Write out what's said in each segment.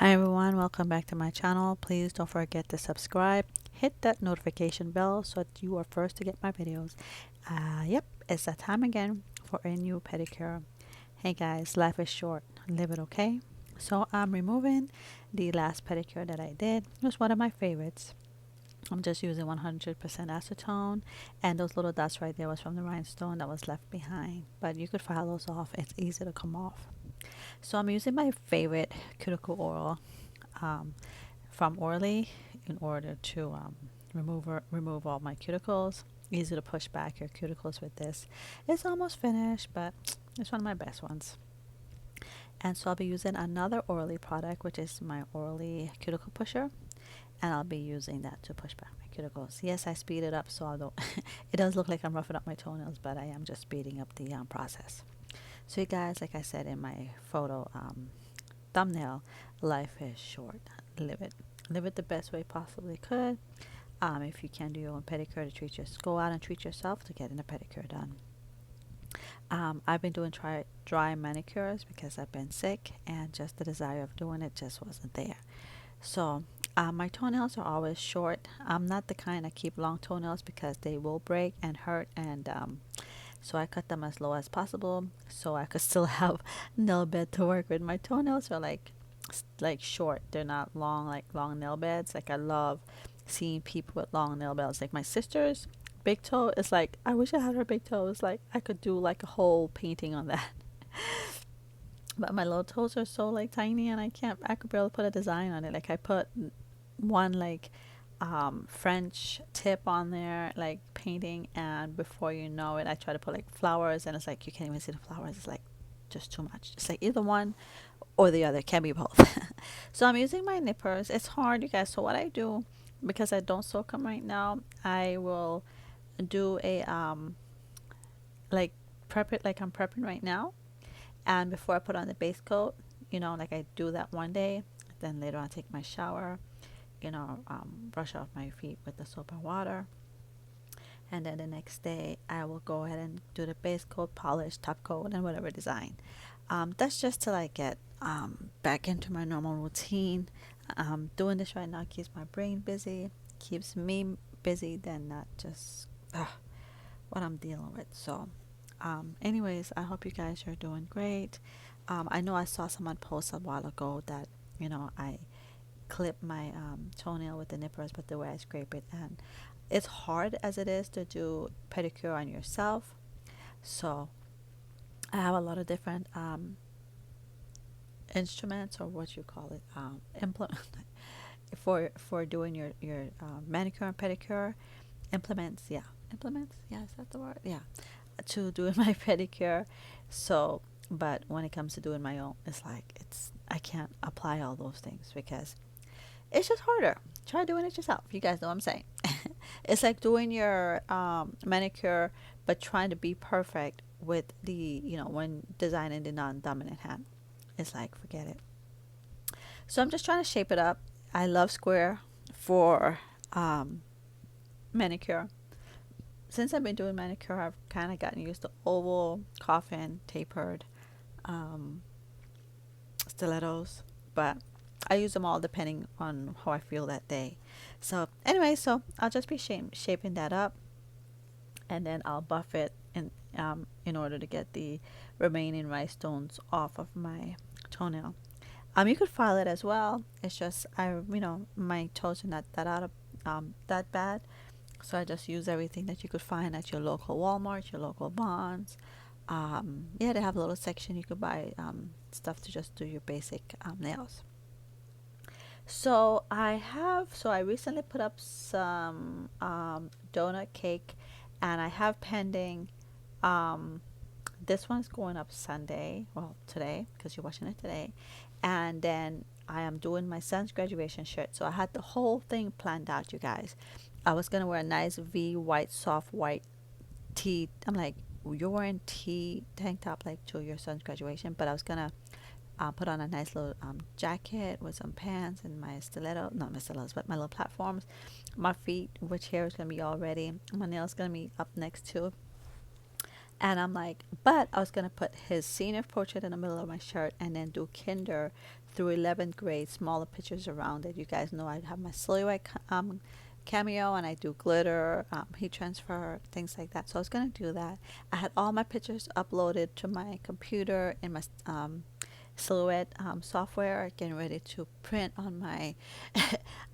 Hi everyone, welcome back to my channel. Please don't forget to subscribe, hit that notification bell so that you are first to get my videos. Yep, it's that time again for a new pedicure. Hey guys, life is short, live it, okay? So I'm removing the last pedicure that I did. It was one of my favorites. I'm just using 100% acetone, and those little dots right there was from the rhinestone that was left behind, but you could file those off. It's easy to come off. So I'm using my favorite cuticle oil um, from Orly in order to remove all my cuticles. Easy to push back your cuticles with this. It's almost finished, but it's one of my best ones. And so I'll be using another Orly product, which is my Orly cuticle pusher, and I'll be using that to push back my cuticles. Yes, I speed it up, so although it does look like I'm roughing up my toenails, but I am just speeding up the process. So you guys, like I said in my photo thumbnail, life is short. Live it. Live it the best way possibly could. If you can do your own pedicure to treat yourself, go out and treat yourself to getting a pedicure done. I've been doing dry manicures because I've been sick, and just the desire of doing it just wasn't there. So my toenails are always short. I'm not the kind that keep long toenails because they will break and hurt, and so I cut them as low as possible so I could still have nail bed to work with. My toenails are like short. They're not long like long nail beds. Like I love seeing people with long nail beds. Like my sister's big toe is like, I wish I had her big toe. It's like I could do like a whole painting on that. But my little toes are so like tiny, and I could barely put a design on it. Like I put one like French tip on there, like painting, and before you know it, I try to put like flowers, and it's like you can't even see the flowers. It's like just too much. It's like either one or the other, can be both. So I'm using my nippers. It's hard, you guys. So what I do, because I don't soak them right now, I will do a like prep it like I'm prepping right now, and before I put on the base coat, like I do that one day, then later on I take my shower, brush off my feet with the soap and water, and then the next day I will go ahead and do the base coat, polish, top coat, and whatever design. That's just till I get back into my normal routine. Doing this right now keeps my brain busy, keeps me busy, than not just what I'm dealing with. So anyways, I hope you guys are doing great. I know I saw someone post a while ago that I clip my toenail with the nippers, but the way I scrape it, and it's hard as it is to do pedicure on yourself. So I have a lot of different instruments, or what you call it, implement for doing your manicure and pedicure. Implements, yeah, is that the word? Yeah, to doing my pedicure. So but when it comes to doing my own, it's like I can't apply all those things because it's just harder. Try doing it yourself. You guys know what I'm saying. It's like doing your manicure, but trying to be perfect with the, when designing the non-dominant hand. It's like, forget it. So I'm just trying to shape it up. I love square for manicure. Since I've been doing manicure, I've kind of gotten used to oval, coffin, tapered, um, stilettos, but I use them all depending on how I feel that day. So anyway, so I'll just be shaping that up, and then I'll buff it in order to get the remaining rhinestones off of my toenail. You could file it as well. It's just my toes are not that out of that bad, so I just use everything that you could find at your local Walmart, your local Bonds. Yeah, they have a little section you could buy stuff to just do your basic nails. So I recently put up some donut cake, and I have pending. Um, this one's going up Sunday, well, today, because you're watching it today. And then I am doing my son's graduation shirt. So I had the whole thing planned out, you guys. I was going to wear a nice V white, soft white tee. I'm like, you're wearing tee tank top like to your son's graduation, but I was going to put on a nice little jacket with some pants and my stiletto, not my stilettos, but my little platforms. My feet, which hair is going to be all ready. My nails going to be up next too. And I'm like, but I was going to put his senior portrait in the middle of my shirt and then do kinder through 11th grade, smaller pictures around it. You guys know I have my silhouette cameo, and I do glitter, heat transfer, things like that. So I was going to do that. I had all my pictures uploaded to my computer in my silhouette software, getting ready to print on my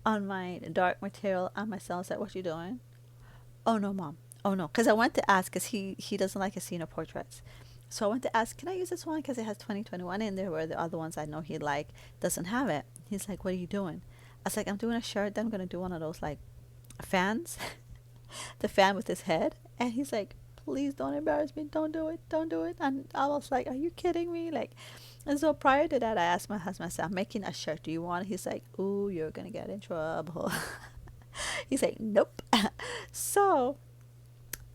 on my dark material on myself. I said, what you doing? Oh no, mom. Oh no, because I went to ask, because he doesn't like his senior portraits. So I went to ask, can I use this one because it has 2021 in there, where the other ones I know he like doesn't have it. He's like, what are you doing? I was like, I'm doing a shirt. Then I'm gonna do one of those like fans, the fan with his head. And he's like, please don't embarrass me. Don't do it. Don't do it. And I was like, are you kidding me? Like, and so prior to that, I asked my husband, I said, I'm making a shirt. Do you want it? He's like, ooh, you're gonna get in trouble. He's like, nope. So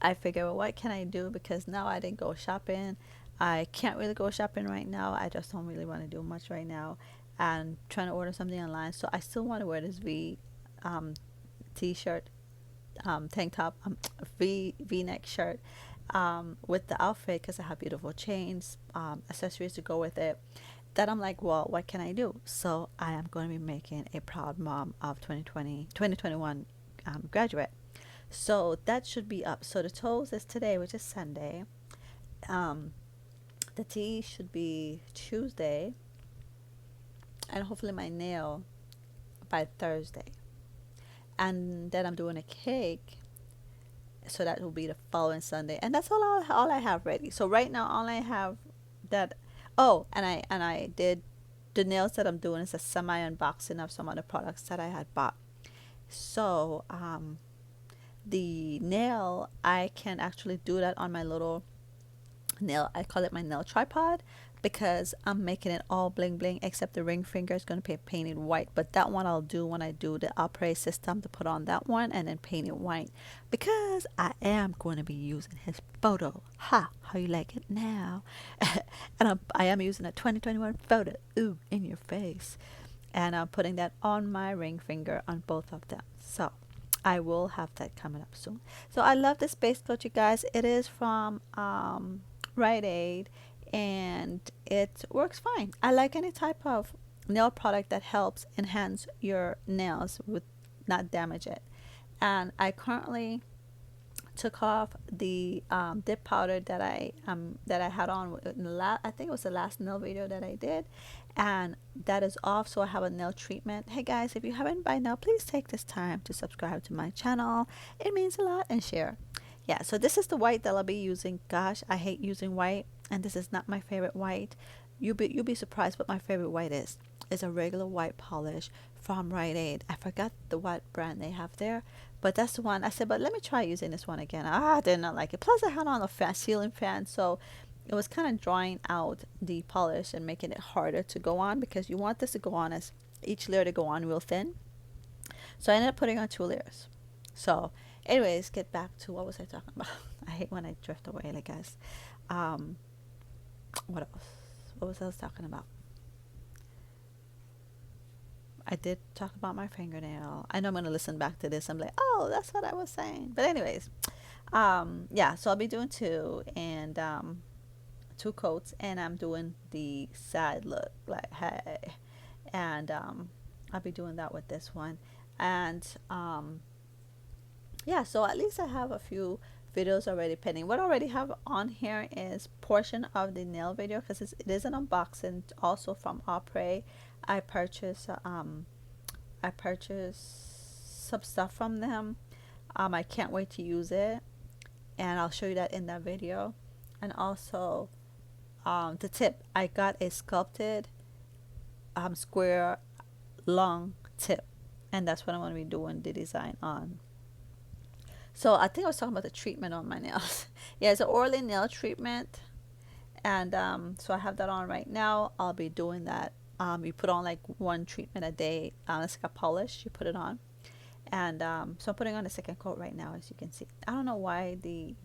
I figure, well, what can I do? Because now I didn't go shopping. I can't really go shopping right now. I just don't really want to do much right now. And trying to order something online. So I still want to wear this um, t-shirt, tank top, V-neck shirt with the outfit, because I have beautiful chains, accessories to go with it. That I'm like, well, what can I do? So I am going to be making a proud mom of 2021 graduate. So that should be up. So the toes is today, which is Sunday. Um, the tee should be Tuesday, and hopefully my nail by Thursday. And then I'm doing a cake, so that will be the following Sunday. And that's all I have ready. So right now, all I have that. Oh, and I did the nails that I'm doing is a semi unboxing of some other products that I had bought. So the nail, I can actually do that on my little nail, I call it my nail tripod, because I'm making it all bling bling, except the ring finger is going to be painted white. But that one I'll do when I do the opera system, to put on that one and then paint it white, because I am going to be using his photo. Ha, how you like it now? And I am using a 2021 photo, ooh, in your face, and I'm putting that on my ring finger on both of them. So I will have that coming up soon. So I love this base coat, you guys. It is from Rite Aid, and it works fine. I like any type of nail product that helps enhance your nails with not damage it. And I currently took off the dip powder that I had on in the I think it was the last nail video that I did, and that is off. So I have a nail treatment. Hey guys, if you haven't by now, please take this time to subscribe to my channel. It means a lot, and share. Yeah, so this is the white that I'll be using. Gosh, I hate using white, and this is not my favorite white. You'll be surprised what my favorite white is. It's a regular white polish from Rite Aid. I forgot the what brand they have there, but that's the one. I said, but let me try using this one again. I did not like it. Plus I had on a ceiling fan, so it was kind of drying out the polish and making it harder to go on, because you want this to go on as each layer to go on real thin. So I ended up putting on 2 layers. So anyways, get back to what was I talking about. I hate when I drift away, like guys. What else? What was I talking about? I did talk about my fingernail. I know I'm going to listen back to this. I'm like, oh, that's what I was saying. But anyways, yeah, so I'll be doing 2, and 2 coats, and I'm doing the side look, like, hey. And I'll be doing that with this one. And yeah, so at least I have a few videos already pending. What I already have on here is portion of the nail video, because it is an unboxing also from Opry. I purchased some stuff from them. I can't wait to use it, and I'll show you that in that video. And also the tip, I got a sculpted square long tip, and that's what I'm going to be doing the design on. So I think I was talking about the treatment on my nails. Yeah, it's an oily nail treatment, and so I have that on right now. I'll be doing that. You put on like 1 treatment a day. It's like a polish. You put it on, and so I'm putting on the second coat right now, as you can see. I don't know why the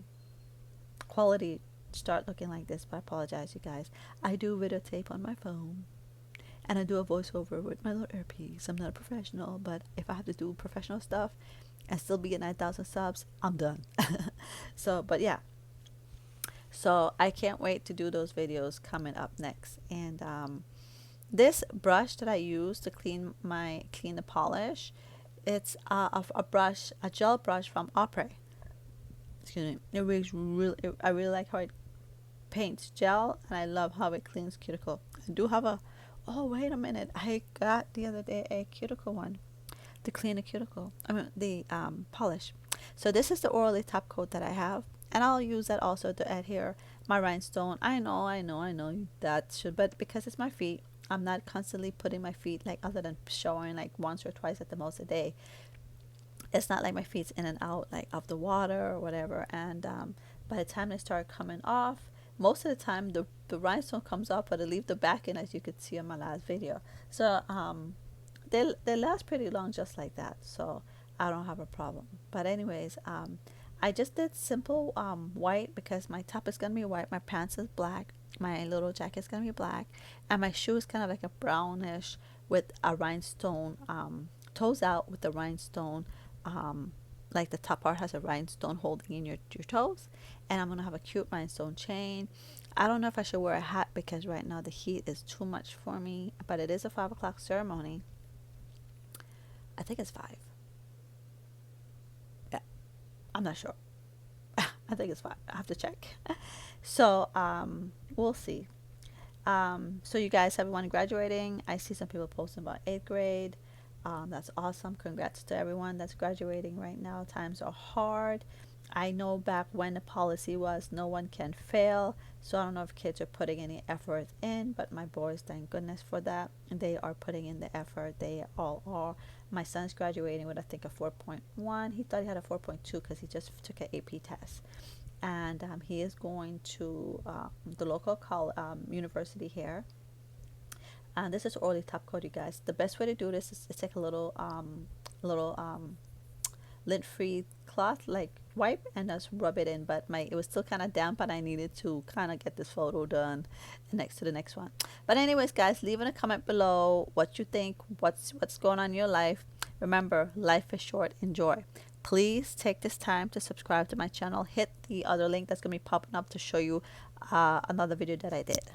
quality start looking like this, but I apologize, you guys. I do videotape on my phone, and I do a voiceover with my little earpiece. I'm not a professional, but if I have to do professional stuff and still be at 9,000 subs, I'm done. So, but yeah. So I can't wait to do those videos coming up next. And this brush that I use to clean the polish, it's a brush, a gel brush from Opera. Excuse me. It really, I really like how it paints gel, and I love how it cleans cuticle. I do have a, oh wait a minute, I got the other day a cuticle one to clean a cuticle. I mean the polish. So this is the orally top coat that I have, and I'll use that also to adhere my rhinestone. I know that should, but because it's my feet, I'm not constantly putting my feet, like other than showering like once or twice at the most a day. It's not like my feet's in and out like of the water or whatever. And by the time they start coming off, most of the time the rhinestone comes off, but I leave the back in, as you could see on my last video. So they last pretty long just like that. So I don't have a problem. But anyways, I just did simple white, because my top is gonna be white, my pants is black, my little jacket is gonna be black, and my shoe is kind of like a brownish with a rhinestone, toes out with the rhinestone, like the top part has a rhinestone holding in your toes. And I'm gonna have a cute rhinestone chain. I don't know if I should wear a hat because right now the heat is too much for me, but it is a 5 o'clock ceremony. I think it's 5. Yeah, I'm not sure. I think it's 5. I have to check. So we'll see. So you guys, everyone graduating. I see some people posting about 8th grade. That's awesome. Congrats to everyone that's graduating right now. Times are hard. I know back when the policy was no one can fail. So I don't know if kids are putting any effort in, but my boys, thank goodness for that. They are putting in the effort. They all are. My son's graduating with, I think, a 4.1. He thought he had a 4.2 because he just took an AP test. And he is going to the local university here. And this is early top coat, you guys. The best way to do this is to take a little lint-free cloth, like wipe, and just rub it in. But it was still kind of damp, and I needed to kind of get this photo done next to the next one. But anyways, guys, leave in a comment below what you think, what's going on in your life. Remember, life is short. Enjoy. Please take this time to subscribe to my channel. Hit the other link that's going to be popping up to show you another video that I did.